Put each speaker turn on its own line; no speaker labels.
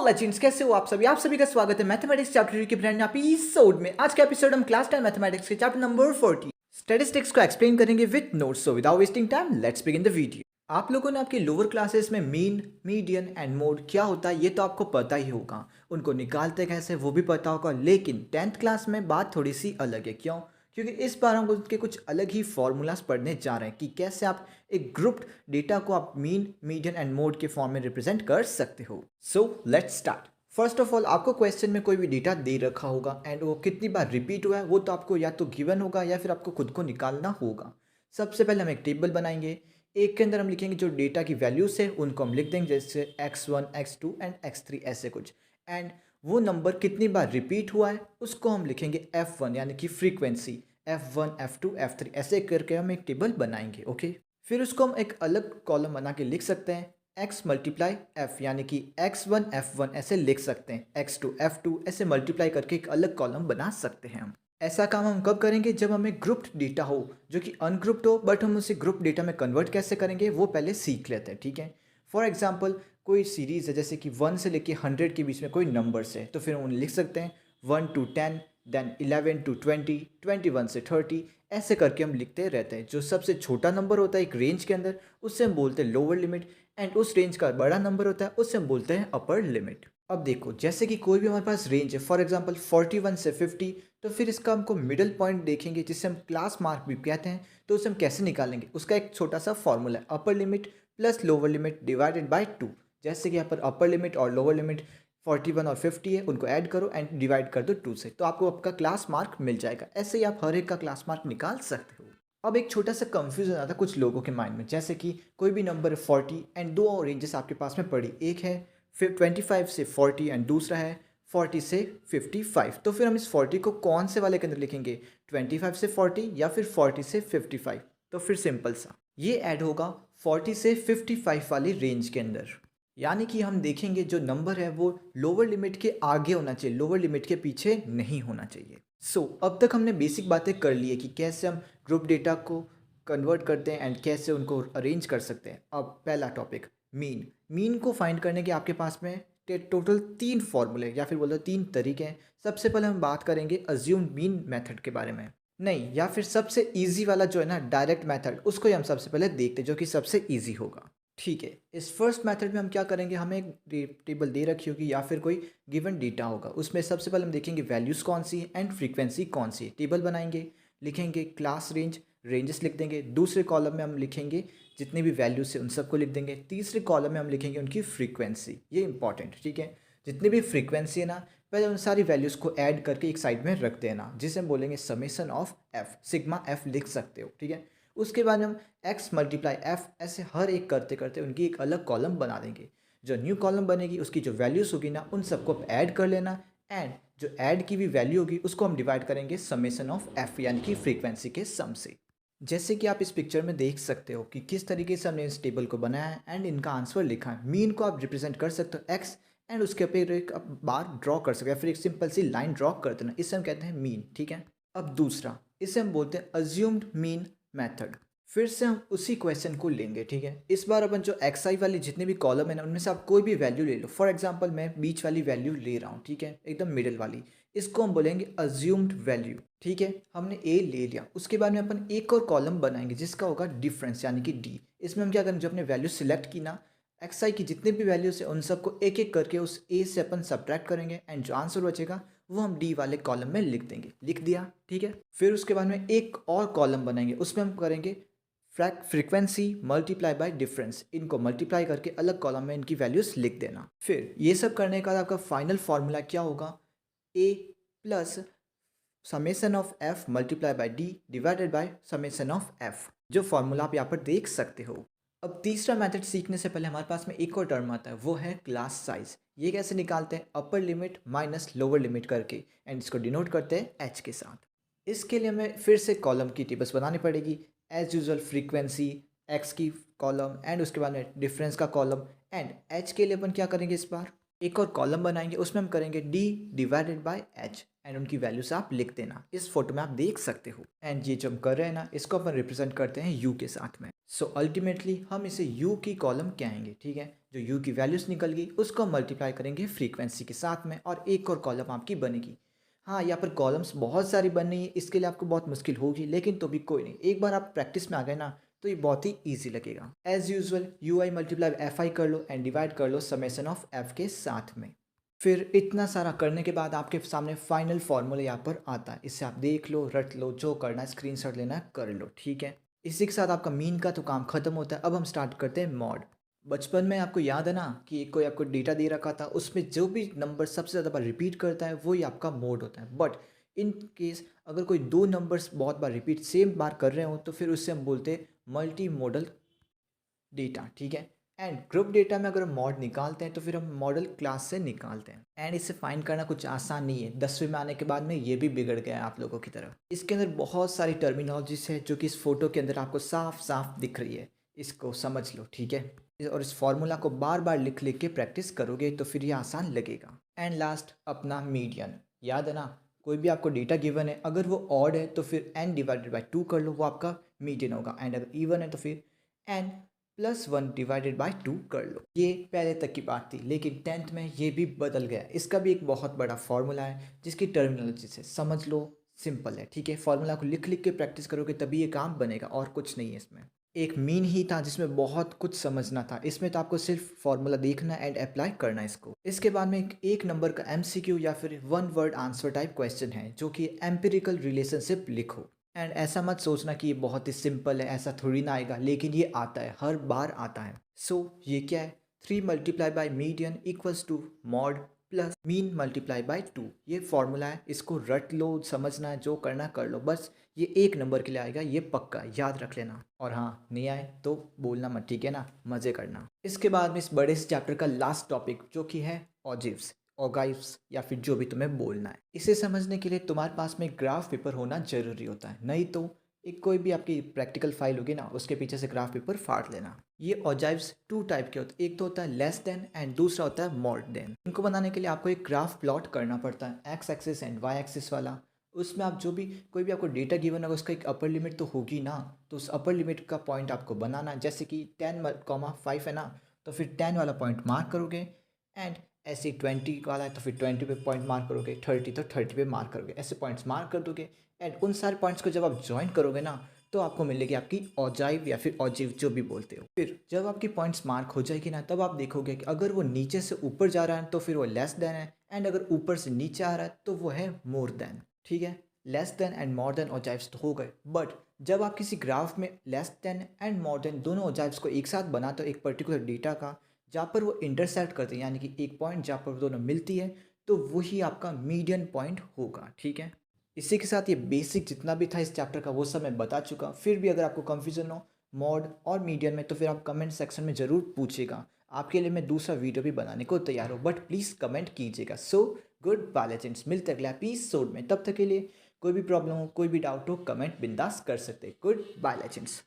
Legends, कैसे हो आप सभी का स्वागत है मैथमेटिक्स चैप्टर के ब्रांड एपिसोड में। आज के एपिसोड हम क्लास 10 मैथमेटिक्स के चैप्टर नंबर 40 स्टैटिस्टिक्स को एक्सप्लेन करेंगे with notes. So without wasting time let's begin the video. आप लोगों ने आपके लोअर क्लासेस में मीन, मीडियन एंड मोड क्या होता है ये तो आपको पता ही होगा, उनको निकालते कैसे वो भी पता होगा। लेकिन 10th क्लास में बात थोड़ी सी अलग है। क्यों? क्योंकि इस बार हम उसके कुछ अलग ही फॉर्मूलाज पढ़ने जा रहे हैं कि कैसे आप एक ग्रुप्ड डेटा को आप मीन, मीडियन एंड मोड के फॉर्म में रिप्रेजेंट कर सकते हो। So let's start. First of all आपको क्वेश्चन में कोई भी डेटा दे रखा होगा एंड वो कितनी बार रिपीट हुआ है वो तो आपको या तो गिवन होगा या फिर आपको खुद को निकालना होगा। सबसे पहले हम एक टेबल बनाएंगे। एक के अंदर हम लिखेंगे जो डेटा की वैल्यूज है उनको हम लिख देंगे, जैसे x1, x2 एंड x3 ऐसे कुछ। एंड वो नंबर कितनी बार रिपीट हुआ है उसको हम लिखेंगे f1 यानी कि फ्रीक्वेंसी। f1, f2, f3 ऐसे करके हम एक टेबल बनाएंगे। ओके, फिर उसको हम एक अलग कॉलम बना के लिख सकते हैं x मल्टीप्लाई f यानी कि x1 f1 ऐसे लिख सकते हैं। x2 f2 ऐसे मल्टीप्लाई करके एक अलग कॉलम बना सकते हैं हम। ऐसा काम हम कब करेंगे? जब हमें ग्रुप्ड डेटा हो जो कि अनग्रुप्ड हो, बट हम उसे ग्रुप डेटा में कन्वर्ट कैसे करेंगे वो पहले सीख लेते हैं। ठीक है, फॉर एग्जाम्पल कोई सीरीज़ है जैसे कि 1 से लेके 100 के बीच में कोई नंबर्स है, तो फिर हम उन्हें लिख सकते हैं 1 to 10, देन 11 to 20, 21 से 30 ऐसे करके हम लिखते रहते हैं। जो सबसे छोटा नंबर होता है एक रेंज के अंदर उससे हम बोलते हैं लोअर लिमिट, एंड उस रेंज का बड़ा नंबर होता है उससे हम बोलते हैं अपर लिमिट। अब देखो, जैसे कि कोई भी हमारे पास रेंज है, फॉर एग्जांपल 41 से 50, तो फिर इसका हमको मिडिल पॉइंट देखेंगे जिससे हम क्लास मार्क भी कहते हैं। तो उसे हम कैसे निकालेंगे? उसका एक छोटा सा फॉर्मूला है, upper limit plus lower limit divided by 2। जैसे कि यहाँ पर अपर लिमिट और लोअर लिमिट 41 और 50 है, उनको ऐड करो एंड डिवाइड कर दो 2 से, तो आपको आपका क्लास मार्क मिल जाएगा। ऐसे ही आप हर एक का क्लास मार्क निकाल सकते हो। अब एक छोटा सा कंफ्यूजन आता है कुछ लोगों के माइंड में, जैसे कि कोई भी नंबर 40 एंड दो और रेंजेस आपके पास में पड़ी, एक है फिर 25 से 40 एंड दूसरा है 40 से 55। तो फिर हम इस 40 को कौन से वाले के अंदर लिखेंगे, 25 से 40 या फिर 40 से 55? तो फिर सिंपल सा ये ऐड होगा 40 से 55 वाली रेंज के अंदर। यानी कि हम देखेंगे जो नंबर है वो लोअर लिमिट के आगे होना चाहिए, लोअर लिमिट के पीछे नहीं होना चाहिए। अब तक हमने बेसिक बातें कर ली है कि कैसे हम ग्रुप डेटा को कन्वर्ट करते हैं एंड कैसे उनको अरेंज कर सकते हैं। अब पहला टॉपिक मीन। मीन को फाइंड करने के आपके पास में टोटल 3 फॉर्मूले या फिर बोलो 3 तरीके हैं। सबसे पहले हम बात करेंगे अज्यूम्ड मीन मेथड के बारे में, नहीं या फिर सबसे इजी वाला जो है ना डायरेक्ट मेथड, उसको ही हम सबसे पहले देखते हैं जो कि सबसे इजी होगा। ठीक है, इस फर्स्ट मेथड में हम क्या करेंगे, हमें एक टेबल दे रखी होगी या फिर कोई गिवन डेटा होगा, उसमें सबसे पहले हम देखेंगे वैल्यूज़ कौन सी है एंड फ्रीक्वेंसी कौन सी है। टेबल बनाएंगे, लिखेंगे क्लास रेंज, रेंजेस लिख देंगे। दूसरे कॉलम में हम लिखेंगे जितनी भी वैल्यूज है उन सबको लिख देंगे। तीसरे कॉलम में हम लिखेंगे उनकी फ्रीक्वेंसी, ये इंपॉर्टेंट। ठीक है, जितनी भी फ्रीक्वेंसी है ना, पहले उन सारी वैल्यूज़ को ऐड करके एक साइड में रख देना, जिसे हम बोलेंगे summation of F, sigma F लिख सकते हो। ठीक है, उसके बाद हम x मल्टीप्लाई एफ ऐसे हर एक करते करते उनकी एक अलग कॉलम बना देंगे। जो न्यू कॉलम बनेगी उसकी जो वैल्यूज़ होगी ना उन सबको आप ऐड कर लेना, एंड जो ऐड की भी वैल्यू होगी उसको हम डिवाइड करेंगे समेसन ऑफ एफ यानी कि फ्रीक्वेंसी के सम से। जैसे कि आप इस पिक्चर में देख सकते हो कि किस तरीके से हमने इस टेबल को बनाया है एंड इनका आंसर लिखा है। मीन को आप रिप्रेजेंट कर सकते हो x एंड उसके ऊपर एक बार ड्रॉ कर सकते हो या फिर एक सिंपल सी लाइन ड्रॉ कर देना, इससे हम कहते हैं मीन। ठीक है, अब दूसरा, इसे हम बोलते हैं अज्यूम्ड मीन मेथड। फिर से हम उसी क्वेश्चन को लेंगे। ठीक है, इस बार अपन जो एक्स आई वाली जितने भी कॉलम है ना उनमें से आप कोई भी वैल्यू ले लो। फॉर एग्जांपल मैं बीच वाली वैल्यू ले रहा हूँ, ठीक है, एकदम मिडिल वाली, इसको हम बोलेंगे अज्यूम्ड वैल्यू। ठीक है, हमने ए ले लिया, उसके बाद में अपन एक और कॉलम बनाएंगे जिसका होगा डिफरेंस यानी कि डी। इसमें हम क्या करेंगे, जो अपने वैल्यू सिलेक्ट की ना एक्स आई की जितने भी वैल्यूज है उन सबको एक एक करके उस ए से अपन सब्ट्रैक्ट करेंगे एंड जो आंसर बचेगा वो हम डी वाले कॉलम में लिख देंगे। लिख दिया, ठीक है। फिर उसके बाद में एक और कॉलम बनाएंगे, उसमें हम करेंगे फ्रीक्वेंसी मल्टीप्लाई बाय डिफरेंस, इनको मल्टीप्लाई करके अलग कॉलम में इनकी वैल्यूज लिख देना। फिर ये सब करने के बाद आपका फाइनल फॉर्मूला क्या होगा, A plus summation of F multiply by D divided by summation of F, जो फॉर्मूला आप यहाँ पर देख सकते हो। अब तीसरा मेथड सीखने से पहले हमारे पास में एक और टर्म आता है, वो है क्लास साइज। ये कैसे निकालते हैं, upper limit minus lower limit करके, एंड इसको डिनोट करते हैं एच के साथ। इसके लिए हमें फिर से कॉलम की टेबल्स बनानी पड़ेगी। एज यूजुअल फ्रीक्वेंसी एक्स की कॉलम एंड उसके बाद में डिफरेंस का कॉलम, एंड एच के लिए अपन क्या करेंगे, इस बार एक और कॉलम बनाएंगे, उसमें हम करेंगे D divided by H, and उनकी वैल्यूज आप लिख देना। इस फोटो में आप देख सकते हो। एंड ये जो हम कर रहे हैं ना, इसको अपन रिप्रेजेंट करते हैं यू के साथ में। सो अल्टीमेटली हम इसे u की कॉलम कहेंगे, ठीक है। जो u की वैल्यूज़ निकल गई उसको हम मल्टीप्लाई करेंगे फ्रीक्वेंसी के साथ में और एक और कॉलम आपकी बनेगी। हाँ, यहाँ पर कॉलम्स बहुत सारी बन रही है, इसके लिए आपको बहुत मुश्किल होगी, लेकिन तो भी कोई नहीं, एक बार आप प्रैक्टिस में आ गए ना तो ये बहुत ही ईजी लगेगा। As usual you I multiply F I कर लो एंड डिवाइड कर लो समेसन ऑफ एफ के साथ में। फिर इतना सारा करने के बाद आपके सामने फाइनल फार्मूला यहाँ पर आता है, इसे आप देख लो, रट लो, जो करना है स्क्रीनशॉट लेना है कर लो, ठीक है। इसी के साथ आपका मीन का तो काम खत्म होता है। अब हम स्टार्ट करते हैं मॉड। बचपन में आपको याद है ना कि कोई आपको डेटा दे रखा था, उसमें जो भी नंबर सबसे ज़्यादा बार रिपीट करता है वही आपका मोड होता है। बट इन केस अगर कोई दो नंबर्स बहुत बार रिपीट सेम बार कर रहे हो तो फिर उससे हम बोलते हैं मल्टी मॉडल डेटा, ठीक है। एंड ग्रुप डेटा में अगर हम मॉड निकालते हैं तो फिर हम मॉडल क्लास से निकालते हैं। एंड इसे फाइंड करना कुछ आसान नहीं है, 10वीं में आने के बाद में ये भी बिगड़ गया है आप लोगों की तरफ। इसके अंदर बहुत सारी टर्मिनोलॉजीज है जो कि इस फोटो के अंदर आपको साफ साफ दिख रही है, इसको समझ लो, ठीक है। और इस फॉर्मूला को बार बार लिख लिख के प्रैक्टिस करोगे तो फिर ये आसान लगेगा। एंड लास्ट अपना मीडियन, याद है ना, कोई भी आपको डेटा गिवन है, अगर वो ऑड है तो फिर n डिवाइडेड बाई 2 कर लो, वो आपका मीडियन होगा। एंड अगर इवन है तो फिर n +1 डिवाइडेड बाई 2 कर लो। ये पहले तक की बात थी, लेकिन 10th में ये भी बदल गया। इसका भी एक बहुत बड़ा फॉर्मूला है जिसकी टर्मिनोलॉजी से समझ लो, सिंपल है, ठीक है। फॉर्मूला को लिख लिख के प्रैक्टिस करोगे तभी ये काम बनेगा, और कुछ नहीं है इसमें। एक मीन ही था जिसमें बहुत कुछ समझना था, इसमें तो आपको सिर्फ फॉर्मूला देखना एंड अप्लाई करना है इसको। इसके बाद में एक नंबर का MCQ या फिर one word answer type question है जो कि एम्पिरिकल रिलेशनशिप लिखो। एंड ऐसा मत सोचना कि ये बहुत ही सिंपल है, ऐसा थोड़ी ना आएगा, लेकिन ये आता है, हर बार आता है। सो ये क्या है, 3 multiply by median equals to mode plus mean multiply by 2। ये फॉर्मूला है, इसको रट लो, समझना है, जो करना कर लो, बस ये एक नंबर के लिए आएगा, ये पक्का याद रख लेना। और हाँ, नहीं आए तो बोलना मत, ठीक है ना, मज़े करना। इसके बाद में इस बड़े से चैप्टर का लास्ट टॉपिक जो कि है ऑजिव्स, ऑगाइव्स, या फिर जो भी तुम्हें बोलना है। इसे समझने के लिए तुम्हारे पास में ग्राफ पेपर होना जरूरी होता है, नहीं तो एक कोई भी आपकी प्रैक्टिकल फाइल होगी ना, उसके पीछे से ग्राफ पेपर फाड़ लेना। ये ऑजाइव्स 2 टाइप के होते हैं, एक तो होता है लेस देन एंड दूसरा होता है मोर देन। इनको बनाने के लिए आपको एक ग्राफ प्लॉट करना पड़ता है, X axis and Y axis वाला। उसमें आप जो भी कोई भी आपको डेटा गिवन होगा उसका एक अपर लिमिट तो होगी ना, तो उस अपर लिमिट का पॉइंट आपको बनाना, जैसे कि 10,5 है ना, तो फिर 10 वाला पॉइंट मार्क करोगे। एंड ऐसे 20 वाला है तो फिर 20 पे पॉइंट मार्क करोगे, 30 तो 30 पे मार्क करोगे, ऐसे पॉइंट्स मार्क कर दोगे। एंड उन सारे पॉइंट्स को जब आप ज्वाइन करोगे ना तो आपको मिलेगी आपकी ऑजाइव या फिर ऑजिव, जो भी बोलते हो। फिर जब आपकी पॉइंट्स मार्क हो जाएगी ना, तब आप देखोगे कि अगर वो नीचे से ऊपर जा रहा है तो फिर वो लेस देन है, एंड अगर ऊपर से नीचे आ रहा है तो वो है मोर देन, ठीक है। Less than and more than ogives तो हो गए, बट जब आप किसी ग्राफ में less than and more than दोनों ऑजाइव्स को एक साथ बनाते हो एक पर्टिकुलर डेटा का, जहाँ पर वो इंटरसेक्ट करते हैं, यानी कि एक पॉइंट जहाँ पर दोनों मिलती है, तो वही आपका मीडियन पॉइंट होगा, ठीक है। इसी के साथ ये बेसिक जितना भी था इस चैप्टर का वो सब मैं बता चुका। फिर भी अगर आपको कन्फ्यूजन हो मॉड और मीडियन में तो फिर आप कमेंट सेक्शन में ज़रूर पूछिएगा, आपके लिए मैं दूसरा वीडियो भी बनाने को तैयार हूँ, बट प्लीज़ कमेंट कीजिएगा। सो गुड बाय लेजेंड्स, मिलते अगले एपिसोड में, तब तक के लिए कोई भी प्रॉब्लम हो, कोई भी डाउट हो, कमेंट बिंदास कर सकते। Good bye legends.